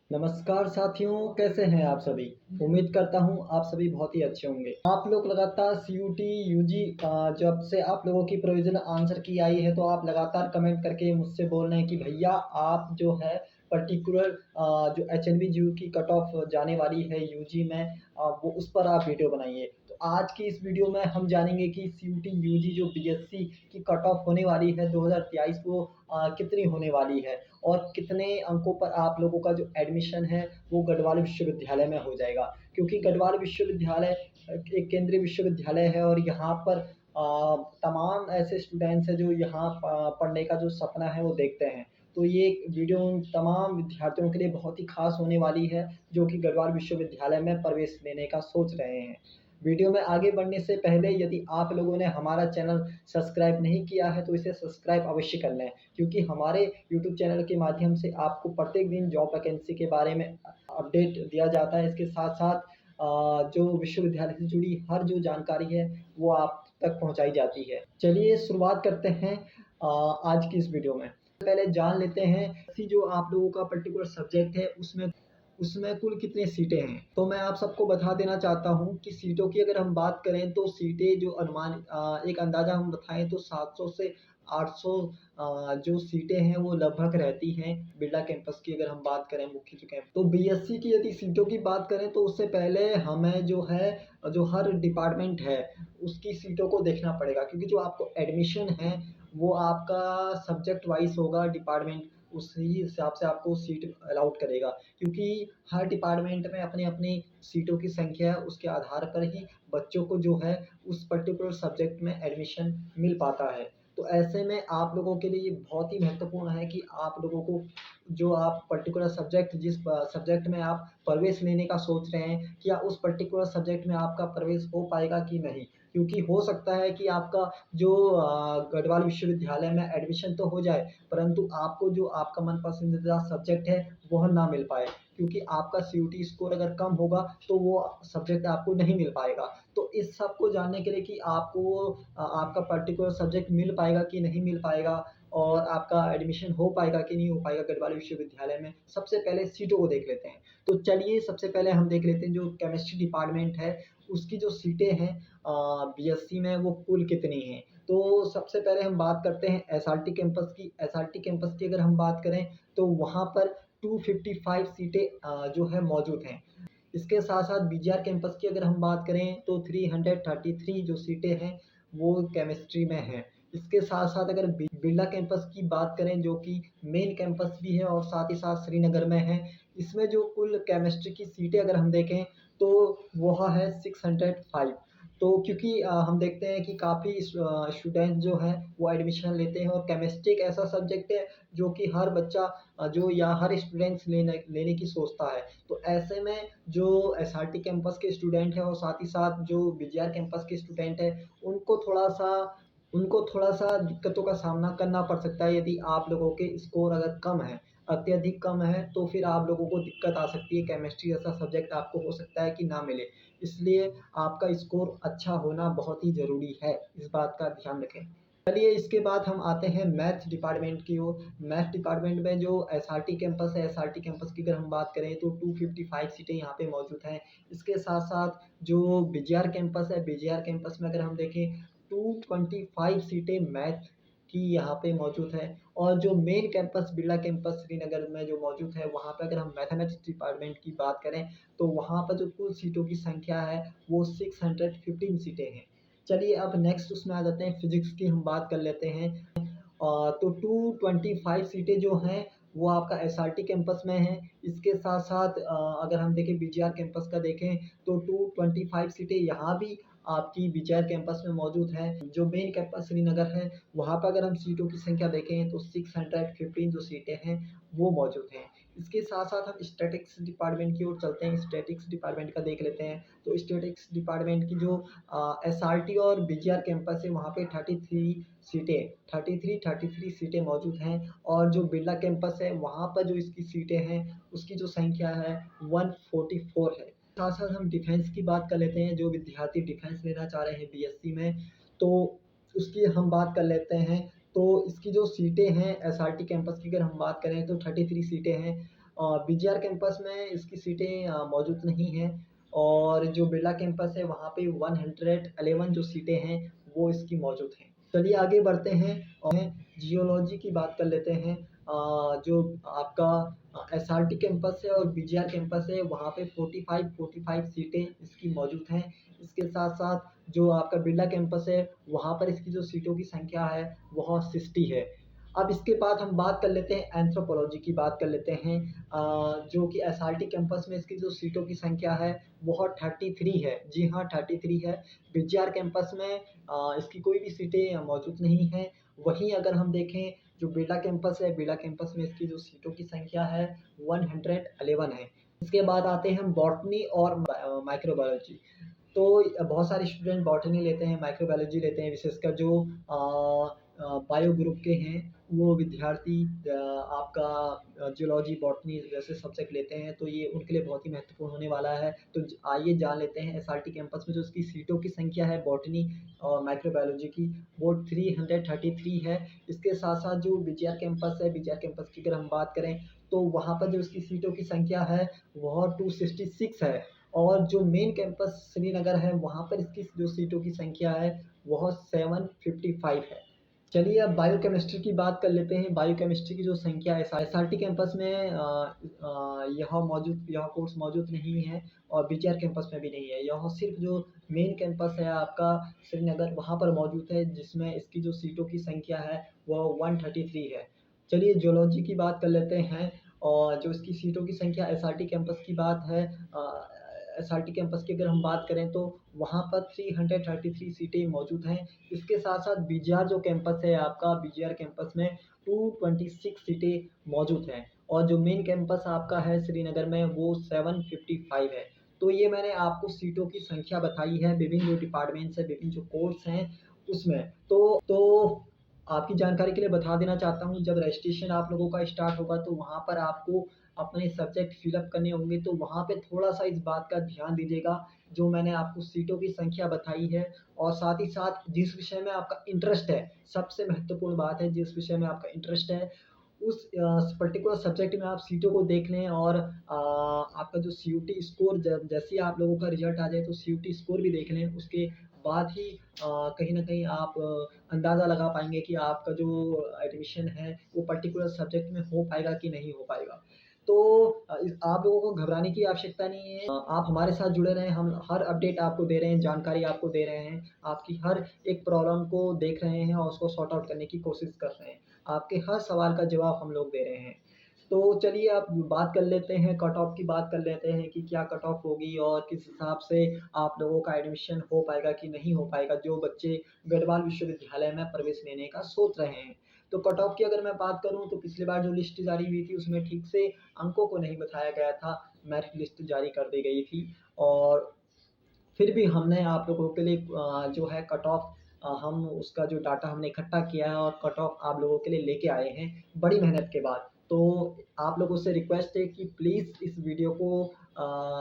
नमस्कार साथियों, कैसे हैं आप सभी। उम्मीद करता हूं आप सभी बहुत ही अच्छे होंगे। आप लोग लगातार सीयूटी यूजी जब से आप लोगों की प्रोविजनल आंसर की आई है तो आप लगातार कमेंट करके मुझसे बोल रहे हैं कि भैया आप जो है पर्टिकुलर जो एचएनबी की कट ऑफ जाने वाली है यूजी में, वो उस पर आप वीडियो बनाइए। तो आज की इस वीडियो में हम जानेंगे कि सीयूटी यूजी जो बीएससी की कट ऑफ होने वाली है 2023 वो कितनी होने वाली है और कितने अंकों पर आप लोगों का जो एडमिशन है वो गढ़वाल विश्वविद्यालय में हो जाएगा। क्योंकि गढ़वाल विश्वविद्यालय एक केंद्रीय विश्वविद्यालय है और यहाँ पर तमाम ऐसे स्टूडेंट्स हैं जो यहाँ पढ़ने का जो सपना है वो देखते हैं। तो ये वीडियो उन तमाम विद्यार्थियों के लिए बहुत ही खास होने वाली है जो कि गढ़वाल विश्वविद्यालय में प्रवेश लेने का सोच रहे हैं। वीडियो में आगे बढ़ने से पहले यदि आप लोगों ने हमारा चैनल सब्सक्राइब नहीं किया है तो इसे सब्सक्राइब अवश्य कर लें, क्योंकि हमारे यूट्यूब चैनल के माध्यम से आपको प्रत्येक दिन जॉब वैकेंसी के बारे में अपडेट दिया जाता है। इसके साथ साथ जो विश्वविद्यालय से जुड़ी हर जो जानकारी है वो आप तक पहुंचाई जाती है। चलिए शुरुआत करते हैं आज की इस वीडियो में। पहले जान लेते हैं कि जो आप लोगों का पर्टिकुलर सब्जेक्ट है उसमें उसमें कुल कितनी सीटें हैं। तो मैं आप सबको बता देना चाहता हूँ कि सीटों की अगर हम बात करें तो सीटें जो अनुमान एक अंदाज़ा हम बताएँ तो 700 से 800 जो सीटें हैं वो लगभग रहती हैं बिरला कैंपस की। अगर हम बात करें मुख्य जो कैंपस, तो बीएससी की यदि सीटों की बात करें तो उससे पहले हमें जो है जो हर डिपार्टमेंट है उसकी सीटों को देखना पड़ेगा, क्योंकि जो आपको एडमिशन है वो आपका सब्जेक्ट वाइज होगा। डिपार्टमेंट उसी हिसाब से आपको सीट अलॉट करेगा, क्योंकि हर डिपार्टमेंट में अपनी अपनी सीटों की संख्या है, उसके आधार पर ही बच्चों को जो है उस पर्टिकुलर सब्जेक्ट में एडमिशन मिल पाता है। तो ऐसे में आप लोगों के लिए ये बहुत ही महत्वपूर्ण है कि आप लोगों को जो आप पर्टिकुलर सब्जेक्ट जिस सब्जेक्ट में आप प्रवेश लेने का सोच रहे हैं, क्या उस पर्टिकुलर सब्जेक्ट में आपका प्रवेश हो पाएगा कि नहीं। क्योंकि हो सकता है कि आपका जो गढ़वाल विश्वविद्यालय में एडमिशन तो हो जाए, परंतु आपको जो आपका मन पसंदीदा सब्जेक्ट है वह ना मिल पाए, क्योंकि आपका सीयूटी स्कोर अगर कम होगा तो वो सब्जेक्ट आपको नहीं मिल पाएगा। तो इस सब को जानने के लिए कि आपको आपका पर्टिकुलर सब्जेक्ट मिल पाएगा कि नहीं मिल पाएगा और आपका एडमिशन हो पाएगा कि नहीं हो पाएगा गढ़वाल विश्वविद्यालय में, सबसे पहले सीटों को देख लेते हैं। तो चलिए सबसे पहले हम देख लेते हैं जो केमिस्ट्री डिपार्टमेंट है उसकी जो सीटें हैं बीएससी में वो कुल कितनी हैं। तो सबसे पहले हम बात करते हैं एसआरटी कैंपस की। एसआरटी कैंपस की अगर हम बात करें तो वहाँ पर 255 सीटें जो है मौजूद हैं। इसके साथ-साथ बीजीआर कैंपस की अगर हम बात करें तो 333 जो सीटें हैं वो केमिस्ट्री में हैं। इसके साथ-साथ अगर बिरला कैंपस की बात करें जो कि मेन कैंपस भी है और साथ ही साथ श्रीनगर में है, इसमें जो कुल केमिस्ट्री की सीटें अगर हम देखें तो वह है 605। तो क्योंकि हम देखते हैं कि काफ़ी स्टूडेंट जो हैं वो एडमिशन लेते हैं और केमिस्ट्री एक ऐसा सब्जेक्ट है जो कि हर बच्चा जो या हर स्टूडेंट्स लेने लेने की सोचता है। तो ऐसे में जो एसआरटी कैंपस के स्टूडेंट हैं और साथ ही साथ जो बीजीआर कैंपस के स्टूडेंट हैं उनको थोड़ा-सा दिक्कतों का सामना करना पड़ सकता है यदि आप लोगों के स्कोर अगर कम है, अत्यधिक कम है तो फिर आप लोगों को दिक्कत आ सकती है। केमिस्ट्री जैसा सब्जेक्ट आपको हो सकता है कि ना मिले। इसलिए आपका स्कोर अच्छा होना बहुत ही ज़रूरी है, इस बात का ध्यान रखें। चलिए इसके बाद हम आते हैं मैथ डिपार्टमेंट की ओर। मैथ डिपार्टमेंट में जो एसआरटी कैंपस है, एसआरटी कैंपस की अगर हम बात करें तो 255 सीटें यहाँ पे मौजूद हैं। इसके साथ-साथ जो बीजीआर कैंपस है, बीजीआर कैंपस में अगर हम देखें 225 सीटें मैथ की यहाँ पे मौजूद है। और जो main campus Birla campus Srinagar में जो मौजूद है वहाँ पे अगर हम मैथमेटिक्स डिपार्टमेंट की बात करें तो वहाँ पर जो कुल सीटों की संख्या है वो 615 सीटें हैं। चलिए अब नेक्स्ट उसमें आ जाते हैं, फिजिक्स की हम बात कर लेते हैं। तो 225 सीटें जो हैं वो आपका एसआरटी कैंपस में है। इसके साथ-साथ अगर हम देखें बीजीआर कैंपस का देखें तो 225 सीटें यहाँ भी आपकी बीजीआर कैंपस में मौजूद है। जो मेन कैंपस श्रीनगर है वहाँ पर अगर हम सीटों की संख्या देखें तो 615 जो सीटें हैं वो मौजूद हैं। इसके साथ-साथ हम स्टैटिक्स डिपार्टमेंट की ओर चलते हैं, स्टैटिक्स डिपार्टमेंट का देख लेते हैं। तो स्टैटिक्स डिपार्टमेंट की जो एसआरटी और बीजीआर कैंपस है वहाँ पे 33 सीटें मौजूद हैं। और जो बिरला कैंपस है वहाँ पर जो इसकी सीटें हैं उसकी जो संख्या है 144 है। साथ-साथ हम डिफेंस की बात कर लेते हैं, जो विद्यार्थी डिफेंस लेना चाह रहे हैं बीएससी में तो उसकी हम बात कर लेते हैं। तो इसकी जो सीटें हैं एसआरटी कैंपस की अगर हम बात करें तो 33 सीटें हैं। बीजीआर कैंपस में इसकी सीटें मौजूद नहीं हैं और जो बिरला कैंपस है वहाँ पे 111 जो सीटें हैं वो इसकी मौजूद हैं। चलिए आगे बढ़ते हैं और जियोलॉजी की बात कर लेते हैं। जो आपका एसआरटी कैंपस है और बीजीआर कैंपस है वहाँ पे 45 सीटें इसकी मौजूद हैं। इसके साथ-साथ जो आपका बिरला कैंपस है वहाँ पर इसकी जो सीटों की संख्या है वह 60 है। अब इसके बाद हम बात कर लेते हैं एंथ्रोपोलॉजी की बात कर लेते हैं। जो कि एसआरटी कैंपस में इसकी जो सीटों की संख्या है वह 33 है। जी हाँ, 33 है। बीजीआर कैंपस में इसकी कोई भी सीटें मौजूद नहीं हैं। वहीं अगर हम देखें जो बिरला कैंपस है, बिरला कैंपस में इसकी जो सीटों की संख्या है 111 है। इसके बाद आते हैं हम बॉटनी और माइक्रोबायोलॉजी। तो बहुत सारे स्टूडेंट बॉटनी लेते हैं, माइक्रोबायोलॉजी लेते हैं, विशेषकर जो बायो ग्रुप के हैं वो विद्यार्थी आपका जियोलॉजी, बॉटनी जैसे सब्जेक्ट लेते हैं, तो ये उनके लिए बहुत ही महत्वपूर्ण होने वाला है। तो आइए जान लेते हैं एसआरटी कैंपस में जो इसकी सीटों की संख्या है बॉटनी और माइक्रोबायोलॉजी की वो 333 है। इसके साथ-साथ जो बीजीआर कैंपस है, बीजीआर कैंपस की अगर हम बात करें तो वहाँ पर जो इसकी सीटों की संख्या है वह 266 है। और जो मेन कैंपस श्रीनगर है वहाँ पर इसकी जो सीटों की संख्या है वह 755 है। चलिए अब बायोकेमिस्ट्री की बात कर लेते हैं। बायोकेमिस्ट्री की जो संख्या है एसआरटी कैंपस में यह कोर्स मौजूद नहीं है और बीजीआर कैंपस में भी नहीं है। यह सिर्फ जो मेन कैंपस है आपका श्रीनगर वहाँ पर मौजूद है जिसमें इसकी जो सीटों की संख्या है वह 133 है। चलिए जियोलॉजी की बात कर लेते हैं और जो इसकी सीटों की संख्या एसआरटी कैंपस की बात है एसआरटी कैंपस की अगर हम बात करें तो वहाँ पर 333 सीटें मौजूद हैं। इसके साथ-साथ बीजीआर जो कैंपस है आपका बीजीआर कैंपस में 226 सीटें मौजूद हैं और जो मेन कैंपस आपका है श्रीनगर में वो 755 है। तो ये मैंने आपको सीटों की संख्या बताई है विभिन्न जो डिपार्टमेंट्स हैं, विभिन्न जो कोर्स हैं उसमें। तो आपकी जानकारी के लिए बता देना चाहता हूँ जब रजिस्ट्रेशन आप लोगों का स्टार्ट होगा तो वहाँ पर आपको अपने सब्जेक्ट फिलअप करने होंगे तो वहाँ पे थोड़ा-सा इस बात का ध्यान दीजिएगा जो मैंने आपको सीटों की संख्या बताई है और साथ ही साथ जिस विषय में आपका इंटरेस्ट है, सबसे महत्वपूर्ण बात है जिस विषय में आपका इंटरेस्ट है उस पर्टिकुलर सब्जेक्ट में आप सीटों को देख लें और आपका जो सीयूटी स्कोर जैसे ही आप लोगों का रिजल्ट आ जाए तो सीयूटी स्कोर भी देख लें। उसके बाद ही कहीं न कहीं आप अंदाज़ा लगा पाएँगे कि आपका जो एडमिशन है वो पर्टिकुलर सब्जेक्ट में हो पाएगा कि नहीं हो पाएगा। तो आप लोगों को घबराने की आवश्यकता नहीं है। आप हमारे साथ जुड़े रहें, हम हर अपडेट आपको दे रहे हैं, जानकारी आपको दे रहे हैं, आपकी हर एक प्रॉब्लम को देख रहे हैं और उसको सॉर्ट आउट करने की कोशिश कर रहे हैं। आपके हर सवाल का जवाब हम लोग दे रहे हैं। तो चलिए अब बात कर लेते हैं कट ऑफ की बात कर लेते हैं कि क्या कट ऑफ होगी और किस हिसाब से आप लोगों का एडमिशन हो पाएगा कि नहीं हो पाएगा, जो बच्चे गढ़वाल विश्वविद्यालय में प्रवेश लेने का सोच रहे हैं। तो कट ऑफ की अगर मैं बात करूँ तो पिछली बार जो लिस्ट जारी हुई थी उसमें ठीक से अंकों को नहीं बताया गया था, मेरिट लिस्ट जारी कर दी गई थी और फिर भी हमने आप लोगों के लिए जो है कट ऑफ हम उसका जो डाटा हमने इकट्ठा किया है और कट ऑफ आप लोगों के लिए लेके आए हैं बड़ी मेहनत के बाद। तो आप लोगों से रिक्वेस्ट है कि प्लीज़ इस वीडियो को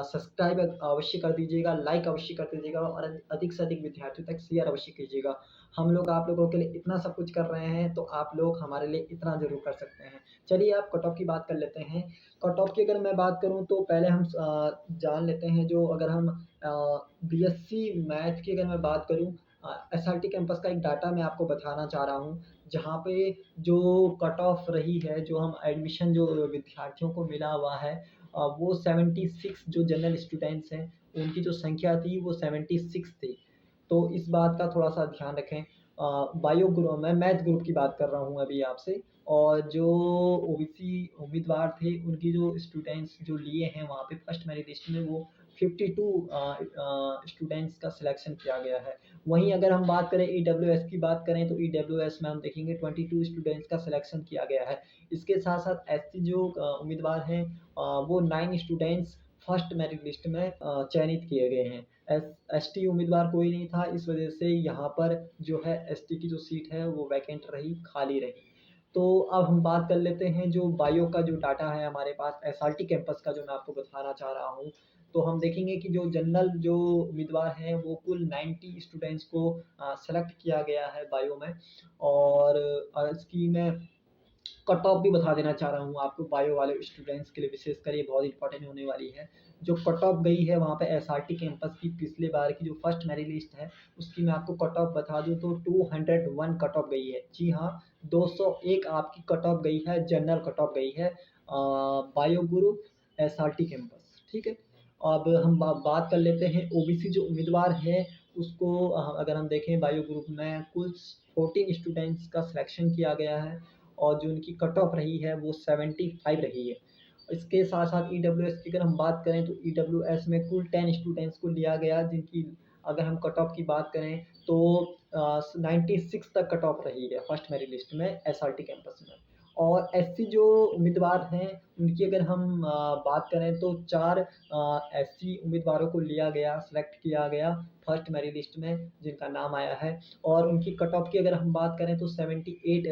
सब्सक्राइब अवश्य कर दीजिएगा, लाइक अवश्य कर दीजिएगा और अधिक से अधिक विद्यार्थियों तक शेयर अवश्य कीजिएगा। हम लोग आप लोगों के लिए इतना सब कुछ कर रहे हैं, तो आप लोग हमारे लिए इतना ज़रूर कर सकते हैं। चलिए आप कट ऑफ की बात कर लेते हैं। कट ऑफ की अगर मैं बात करूँ तो पहले हम जान लेते हैं जो अगर हम बीएससी मैथ की अगर मैं बात करूँ एसआरटी कैंपस का एक डाटा मैं आपको बताना चाह रहा हूँ, जहाँ पे जो कट ऑफ रही है, जो हम एडमिशन जो विद्यार्थियों को मिला हुआ है वो 76 जो जनरल स्टूडेंट्स हैं, उनकी जो संख्या थी वो 76 थी। तो इस बात का थोड़ा-सा ध्यान रखें। मैं मैथ ग्रुप की बात कर रहा हूँ अभी आपसे और जो ओबीसी उम्मीदवार थे, उनकी जो स्टूडेंट्स जो लिए हैं वहाँ पे फर्स्ट मेरिट लिस्ट में वो 52 स्टूडेंट्स का सिलेक्शन किया गया है। वहीं अगर हम बात करें ईडब्ल्यूएस की बात करें तो ईडब्ल्यूएस में हम देखेंगे 22 स्टूडेंट्स का सिलेक्शन किया गया है। इसके साथ-साथ एससी जो उम्मीदवार हैं वो 9 स्टूडेंट्स फर्स्ट मेरिट लिस्ट में चयनित किए गए हैं। एसटी उम्मीदवार कोई नहीं था, इस वजह से यहाँ पर जो है एसटी की जो सीट है वो वैकेंट रही, खाली रही। तो अब हम बात कर लेते हैं जो बायो का जो डाटा है हमारे पास एसआरटी कैंपस का जो मैं आपको बताना चाह रहा हूँ। तो हम देखेंगे कि जो जनरल जो उम्मीदवार हैं वो कुल 90 स्टूडेंट्स को सेलेक्ट किया गया है बायो में और इसकी मैं कट ऑफ भी बता देना चाह रहा हूँ आपको बायो वाले स्टूडेंट्स के लिए, विशेषकर ये बहुत इंपॉर्टेंट होने वाली है। जो कट ऑफ गई है वहाँ पे एसआरटी कैंपस की पिछले बार की जो फर्स्ट मेरिट लिस्ट है उसकी मैं आपको कट ऑफ बता दूँ तो 201 कट ऑफ गई है। जी हाँ, 201 आपकी कट ऑफ गई है, जनरल कट ऑफ गई है बायो ग्रुप एसआरटी कैंपस। ठीक है, अब हम बात कर लेते हैं ओबीसी जो उम्मीदवार है उसको। अगर हम देखें बायो ग्रुप में कुल 14 स्टूडेंट्स का सिलेक्शन किया गया है और जो उनकी कट ऑफ रही है वो 75 रही है। इसके साथ साथ ईडब्ल्यूएस की अगर हम बात करें तो ईडब्ल्यूएस में कुल 10 स्टूडेंट्स को लिया गया जिनकी अगर हम कट ऑफ की बात करें तो 96 तक कट ऑफ रही है फर्स्ट मेरिट लिस्ट में एसआरटी कैंपस में। और एससी जो उम्मीदवार हैं उनकी अगर हम बात करें तो 4 एससी उम्मीदवारों को लिया गया, सेलेक्ट किया गया फर्स्ट मेरिट लिस्ट में जिनका नाम आया है। और उनकी कट ऑफ की अगर हम बात करें तो 78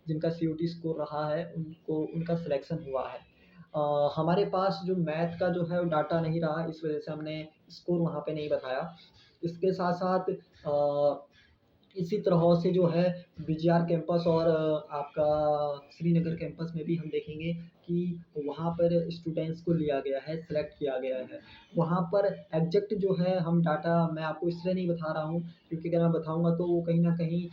जिनका सीयूटी स्कोर रहा है उनको उनका सिलेक्शन हुआ है। हमारे पास जो मैथ का जो है वो डाटा नहीं रहा, इस वजह से हमने स्कोर वहाँ पे नहीं बताया। इसके साथ साथ इसी तरह से जो है बीजीआर कैंपस और आपका श्रीनगर कैंपस में भी हम देखेंगे कि वहाँ पर स्टूडेंट्स को लिया गया है, सेलेक्ट किया गया है। वहाँ पर एग्जैक्ट जो है हम डाटा मैं आपको इसलिए नहीं बता रहा हूँ क्योंकि अगर मैं बताऊँगा तो वो कहीं न कहीं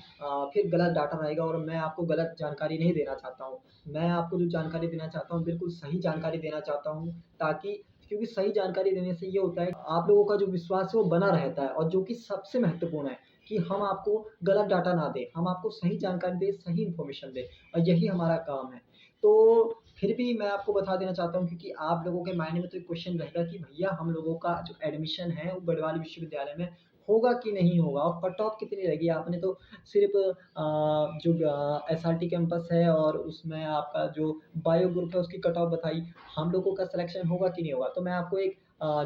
फिर गलत डाटा रहेगा और मैं आपको गलत जानकारी नहीं देना चाहता हूँ। मैं आपको जो जानकारी देना चाहता हूँ बिल्कुल सही जानकारी देना चाहता हूँ, ताकि क्योंकि सही जानकारी देने से ये होता है आप लोगों का जो विश्वास है वो बना रहता है और जो कि सबसे महत्वपूर्ण है कि हम आपको गलत डाटा ना दें, हम आपको सही जानकारी दें, सही इन्फॉर्मेशन दें और यही हमारा काम है। तो फिर भी मैं आपको बता देना चाहता हूँ क्योंकि आप लोगों के माइंड में तो एक क्वेश्चन रहेगा कि भैया हम लोगों का जो एडमिशन है वो गढ़वाल विश्वविद्यालय में होगा कि नहीं होगा और कट ऑफ कितनी रहेगी। आपने तो सिर्फ जो एसआरटी कैंपस है और उसमें आपका जो बायो ग्रुप है उसकी कट ऑफ बताई, हम लोगों का सिलेक्शन होगा कि नहीं होगा। तो मैं आपको एक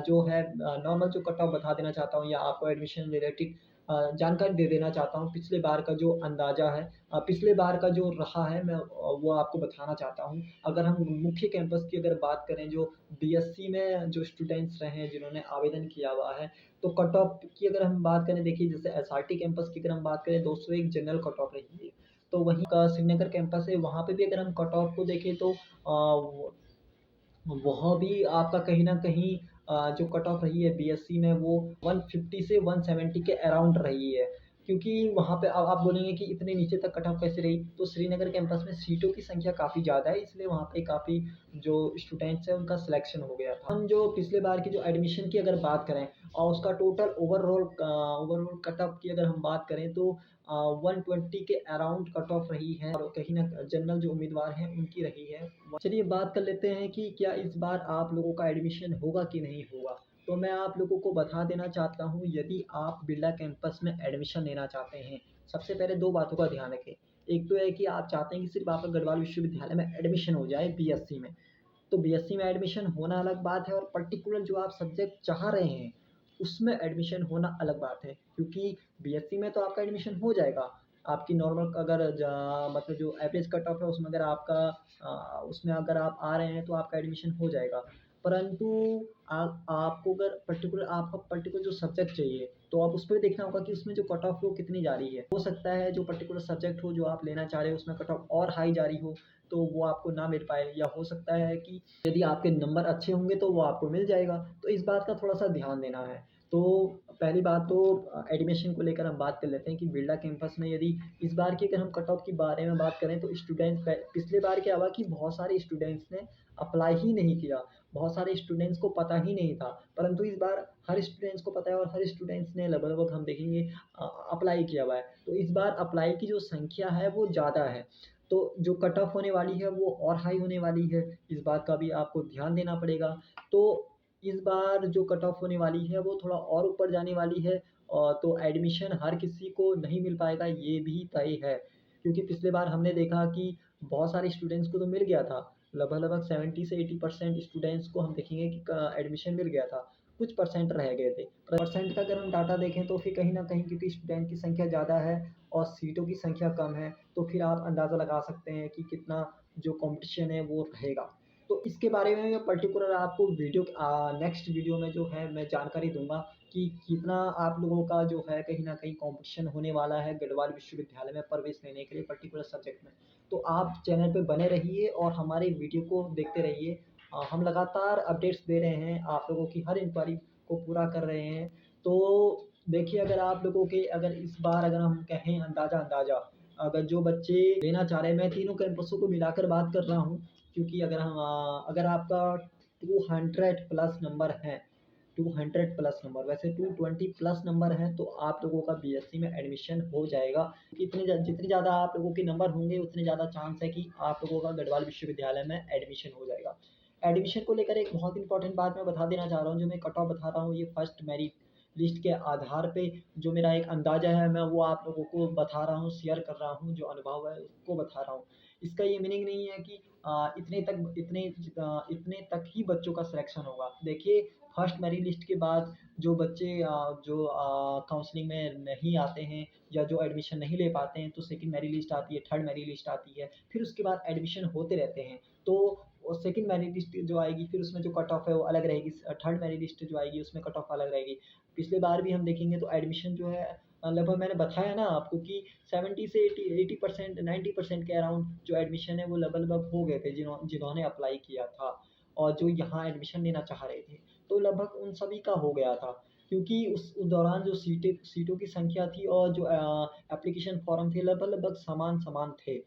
जो है नॉर्मल जो कट ऑफ बता देना चाहता हूँ या आपको एडमिशन रिलेटेड जानकारी दे देना चाहता हूँ। पिछले बार का जो अंदाज़ा है पिछले बार का जो रहा है मैं वो आपको बताना चाहता हूँ। अगर हम मुख्य कैंपस की अगर बात करें जो बीएससी में जो स्टूडेंट्स रहे हैं जिन्होंने आवेदन किया हुआ है, तो कट ऑफ की अगर हम बात करें देखिए जैसे एसआरटी कैंपस की अगर हम बात करें 201 जनरल कट ऑफ रही है। तो वहीं का श्रीनगर कैंपस है वहाँ पे भी अगर हम कट ऑफ को देखें तो वहाँ भी आपका कहीं न कहीं जो कट ऑफ रही है बीएससी में वो 150 से 170 के अराउंड रही है। क्योंकि वहाँ पे अब आप बोलेंगे कि इतने नीचे तक कट ऑफ कैसे रही? तो श्रीनगर कैंपस में सीटों की संख्या काफ़ी ज़्यादा है इसलिए वहाँ पे काफ़ी जो स्टूडेंट्स हैं उनका सिलेक्शन हो गया था। हम जो पिछले बार की जो एडमिशन की अगर बात करें और उसका टोटल ओवरऑल कट ऑफ की अगर हम बात करें तो 120 के अराउंड कट ऑफ रही है और कहीं न जनरल जो उम्मीदवार हैं उनकी रही है। चलिए बात कर लेते हैं कि क्या इस बार आप लोगों का एडमिशन होगा कि नहीं होगा। तो मैं आप लोगों को बता देना चाहता हूँ यदि आप बिरला कैंपस में एडमिशन लेना चाहते हैं, सबसे पहले 2 बातों का ध्यान रखें। एक तो है कि आप चाहते हैं कि सिर्फ़ आपका गढ़वाल विश्वविद्यालय में एडमिशन हो जाए बीएससी में। तो बीएससी में एडमिशन होना अलग बात है और पर्टिकुलर जो आप सब्जेक्ट चाह रहे हैं, उसमें एडमिशन होना अलग बात है। क्योंकि बीएससी में तो आपका एडमिशन हो जाएगा। आपकी नॉर्मल अगर मतलब जो एवरेज कट ऑफ है उसमें अगर आपका उसमें अगर आप आ रहे हैं तो आपका एडमिशन हो जाएगा। परंतु आपको अगर आपका पर्टिकुलर जो सब्जेक्ट चाहिए, तो आप उस पे भी देखना होगा कि उसमें जो कट ऑफ है वो कितनी जा रही है। हो सकता है जो पर्टिकुलर सब्जेक्ट हो जो आप लेना चाह रहे हो उसमें कट ऑफ और हाई जा रही हो, तो वो आपको ना मिल पाए या हो सकता है कि यदि आपके नंबर अच्छे होंगे तो वो आपको मिल जाएगा। तो इस बात का थोड़ा-सा ध्यान देना है। तो पहली बात तो एडमिशन को लेकर हम बात कर लेते हैं कि बिरला कैंपस में यदि इस बार की अगर हम कट ऑफ के बारे में बात करें तो स्टूडेंट्स पिछले बार क्या हुआ कि बहुत सारे स्टूडेंट्स ने अप्लाई ही नहीं किया। बहुत सारे स्टूडेंट्स को पता ही नहीं था। परंतु इस बार हर स्टूडेंट्स को पता है और हर स्टूडेंट्स ने लगभग हम देखेंगे अप्लाई किया हुआ है। तो इस बार अप्लाई की जो संख्या है वो ज़्यादा है। तो जो कट ऑफ होने वाली है वो और हाई होने वाली है। इस बात का भी आपको ध्यान देना पड़ेगा। तो इस बार जो कट ऑफ होने वाली है वो थोड़ा और ऊपर जाने वाली है तो एडमिशन हर किसी को नहीं मिल पाएगा ये भी तय है। क्योंकि पिछले बार हमने देखा कि बहुत सारे स्टूडेंट्स को तो मिल गया था। लगभग-लगभग 70 से 80% स्टूडेंट्स को हम देखेंगे कि क एडमिशन मिल गया था। कुछ परसेंट रह गए थे। परसेंट का अगर हम डाटा देखें तो फिर कहीं न कहीं क्योंकि स्टूडेंट की संख्या ज़्यादा है और सीटों की संख्या कम है, तो फिर आप अंदाज़ा लगा सकते हैं कि कितना जो कॉम्पिटिशन है वो रहेगा। तो इसके बारे में मैं पर्टिकुलर आपको नेक्स्ट वीडियो में जो है मैं जानकारी दूँगा कि कितना आप लोगों का जो है कहीं न कहीं कॉम्पिटिशन होने वाला है गढ़वाल विश्वविद्यालय में प्रवेश लेने के लिए पर्टिकुलर सब्जेक्ट में। तो आप चैनल पे बने रहिए और हमारे वीडियो को देखते रहिए। हम लगातार अपडेट्स दे रहे हैं, आप लोगों की हर इंक्वायरी को पूरा कर रहे हैं। तो देखिए, अगर आप लोगों के अगर इस बार अगर हम कहें अंदाज़ा अगर जो बच्चे लेना चाह रहे हैं, मैं तीनों कैंपसों को मिलाकर बात कर रहा हूँ, क्योंकि अगर आपका 200 प्लस नंबर है, 200 प्लस नंबर, वैसे 220 प्लस नंबर है, तो आप लोगों का बीएससी में एडमिशन हो जाएगा। जितने ज़्यादा आप लोगों के नंबर होंगे, उतने ज़्यादा चांस है कि आप लोगों का गढ़वाल विश्वविद्यालय में एडमिशन हो जाएगा। एडमिशन को लेकर एक बहुत इंपॉर्टेंट बात मैं बता देना चाह रहा हूँ, जो मैं कट ऑफ बता रहा हूँ, ये फर्स्ट मेरिट लिस्ट के आधार पे जो मेरा एक अंदाज़ा है, मैं वो आप लोगों को बता रहा हूँ, शेयर कर रहा हूँ, जो अनुभव है उसको बता रहा हूँ। इसका ये मीनिंग नहीं है कि इतने तक ही बच्चों का सिलेक्शन होगा। देखिए, फर्स्ट मेरिट लिस्ट के बाद जो बच्चे काउंसलिंग में नहीं आते हैं या जो एडमिशन नहीं ले पाते हैं, तो सेकंड मेरिट लिस्ट आती है, थर्ड मेरिट लिस्ट आती है, फिर उसके बाद एडमिशन होते रहते हैं। तो सेकंड मेरिट लिस्ट जो आएगी, फिर उसमें जो कट ऑफ है वो अलग रहेगी। थर्ड मेरिट लिस्ट जो आएगी उसमें कट ऑफ अलग रहेगी। पिछले बार भी हम देखेंगे तो एडमिशन जो है लगभग मैंने बताया ना आपको कि 70 से 80% 90% के अराउंड जो एडमिशन है वो लगभग हो गए थे, जिन्होंने अप्लाई किया था और जो यहाँ एडमिशन लेना चाह रहे थे, तो लगभग उन सभी का हो गया था। क्योंकि उस दौरान जो सीटों की संख्या थी और जो एप्लीकेशन फॉर्म थे लगभग समान थे।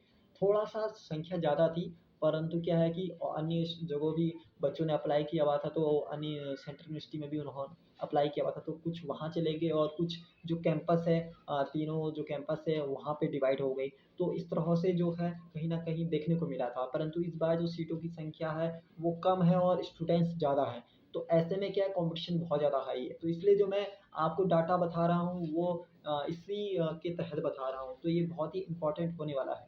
थोड़ा सा संख्या ज़्यादा थी, परंतु क्या है कि अन्य जगहों भी बच्चों ने अप्लाई किया हुआ था, तो अन्य सेंट्रल यूनिवर्सिटी में भी उन्होंने अप्लाई किया हुआ था, तो कुछ वहाँ चले गए और कुछ जो कैंपस है, तीनों जो कैंपस है वहाँ पे डिवाइड हो गई। तो इस तरह से जो है कहीं न कहीं देखने को मिला था, परंतु इस बार जो सीटों की संख्या है वो कम है और स्टूडेंट्स ज़्यादा हैं। तो ऐसे में क्या है, कॉम्पिटिशन बहुत ज़्यादा हाई है। तो इसलिए जो मैं आपको डाटा बता रहा हूँ वो इसी के तहत बता रहा हूँ। तो ये बहुत ही इम्पोर्टेंट होने वाला है।